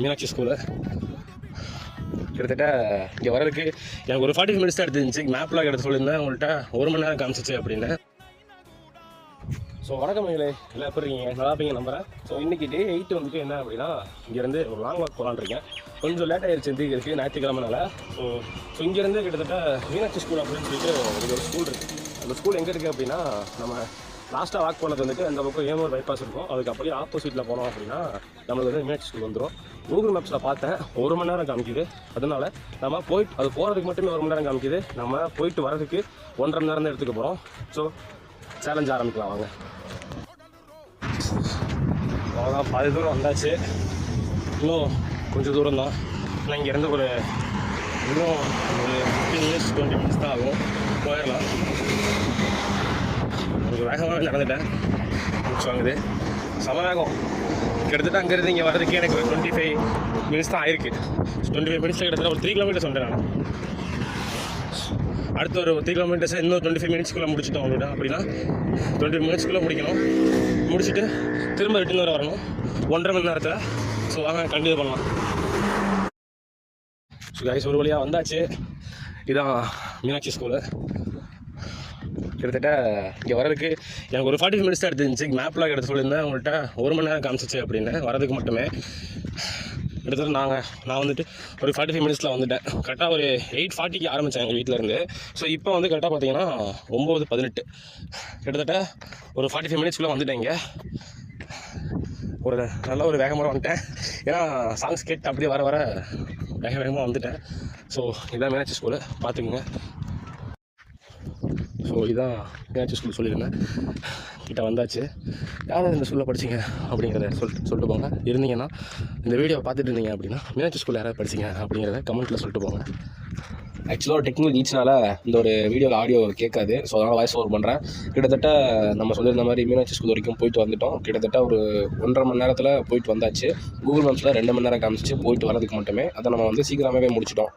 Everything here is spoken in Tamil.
மீனாட்சி ஸ்கூலு. கிட்டத்தட்ட இங்கே வர்றதுக்கு எனக்கு ஒரு 45 மினிட்ஸ் தான் எடுத்துருந்துச்சு. மேப்லாம் எடுத்து சொல்லியிருந்தேன் உங்கள்கிட்ட 1 மணி நேரம் காமிச்சிச்சு அப்படின்னு. ஸோ வணக்கம் மகளே, எல்லாம் எப்படி இருக்கீங்க? நல்லா இருப்பீங்க நம்புறேன். ஸோ இன்றைக்கி டே 8 வந்துட்டு என்ன அப்படின்னா, இங்கேருந்து ஒரு லாங் வாக் போகலான்னு இருக்கேன். கொஞ்சம் லேட் ஆகிடுச்சு இருக்குது ஞாயிற்றுக்கிழமைனால. ஸோ இங்கேருந்து கிட்டத்தட்ட மீனாட்சி ஸ்கூல் அப்படின்னு சொல்லிட்டு ஒரு ஸ்கூல் இருக்குது. அந்த ஸ்கூல் எங்கே இருக்குது அப்படின்னா, நம்ம லாஸ்ட்டாக வாக் போனது வந்துட்டு அந்த பக்கம் ஏமூர் பைபாஸ் இருக்கும். அதுக்கு அப்படியே ஆப்போசிட்டில் போனோம் அப்படின்னா நம்மளுக்கு வந்து மீனாட்சி ஸ்கூல் வந்துடும். கூகுள் மேப்ஸில் பார்த்தேன் 1 மணி நேரம் காமிக்குது. அதனால நம்ம போயிட்டு அது போகிறதுக்கு மட்டுமே 1 மணி நேரம் காமிக்குது. நம்ம போயிட்டு வரதுக்கு 1.5 மணி நேரம் தான் எடுத்துக்க போகிறோம். ஸோ சேலஞ்ச் ஆரம்பிக்கலாம் வாங்க. அவ்வளோதான், பாதி தூரம் வந்தாச்சு. இன்னும் கொஞ்சம் தூரம் தான். ஆனால் இங்கேருந்து இன்னும் ஒரு 15 மினிட்ஸ் 20 மினிட்ஸ் தான் ஆகும். போயிடலாம். கொஞ்சம் வேகமாக நடந்துட்டேன். முடிச்சு வாங்குது சம வேகம். கிட்டத்தட்ட அங்கேருந்து இங்கே வர்றதுக்கு எனக்கு ஒரு 25 மினிட்ஸ் தான் ஆயிருக்கு. 25 மினிட்ஸில் கிட்டத்தட்ட ஒரு 3 கிலோமீட்டர்ஸ் வந்துட்டேன் நான். அடுத்த ஒரு 3 கிலோமீட்டர்ஸை இன்னும் 25 மினிட்ஸ்க்குள்ளே முடிச்சுட்டோம் அப்படின்னா 20 மினிட்ஸ்க்குள்ளே முடிக்கணும். முடிச்சுட்டு திரும்ப ரிட்டர்ன் வர வரணும் 1.5 மணி நேரத்தில். ஸோ வாங்க கண்டினியூ பண்ணலாம். ஸோ கைஸ், ஒரு வழியாக வந்தாச்சு. இதுதான் மீனாட்சி ஸ்கூலு. கிட்டத்தட்ட இங்கே வர்றதுக்கு எனக்கு ஒரு 45 மினிட்ஸ் தான் எடுத்துருந்துச்சு. மேப்லாம் எடுத்து சொல்லியிருந்தேன் உங்கள்கிட்ட 1 மணி நேரம் காமிச்சிச்சு அப்படின்னு. வரதுக்கு மட்டுமே கிட்டத்தட்ட நான் வந்துட்டு ஒரு 45 மினிட்ஸில் வந்துட்டேன். கரெக்டாக ஒரு 8:40க்கு ஆரம்பித்தேன் எங்கள் வீட்டிலேருந்து. ஸோ இப்போ வந்து கரெக்டாக பார்த்தீங்கன்னா 9:18. கிட்டத்தட்ட ஒரு 45 மினிட்ஸ்க்குள்ளே வந்துட்டேன். இங்கே நல்ல ஒரு வேகமாக வந்துட்டேன். ஏன்னா சாங்ஸ் கேட்டு அப்படியே வர வேகமாக வந்துட்டேன். ஸோ இதான் மீனாட்சி ஸ்கூலு, பார்த்துக்குங்க. ஸோ இதுதான் மீனாட்சி ஸ்கூல் சொல்லியிருந்தேன். கிட்ட வந்தாச்சு. யாராவது இந்த ஸ்கூலில் படிச்சிங்க அப்படிங்கிறத சொல்லிட்டு போங்க. இருந்தீங்கன்னா இந்த வீடியோவை பார்த்துட்டு இருந்தீங்க அப்படின்னா மீனாட்சி ஸ்கூலில் யாராவது படிச்சிங்க அப்படிங்கிறத கமெண்ட்டில் சொல்லிட்டு போங்க. ஆக்சுவலாக ஒரு டெக்னிக்கல் ஈச்னால இந்த ஒரு வீடியோவில் ஆடியோ கேட்காது. ஸோ அதனால் வாய்ஸ் ஓவர் பண்ணுறேன். கிட்டத்தட்ட நம்ம சொல்லியிருந்த மாதிரி மீனாட்சி ஸ்கூல் வரைக்கும் போயிட்டு வந்துட்டோம். கிட்டத்தட்ட ஒரு 1.5 மணி நேரத்தில் போயிட்டு வந்தாச்சு. கூகுள் மேப்ஸில் 2 மணி நேரம் காமிச்சிச்சு போயிட்டு வரதுக்கு மட்டுமே. அதை நம்ம வந்து சீக்கிரமாகவே முடிச்சிட்டோம்.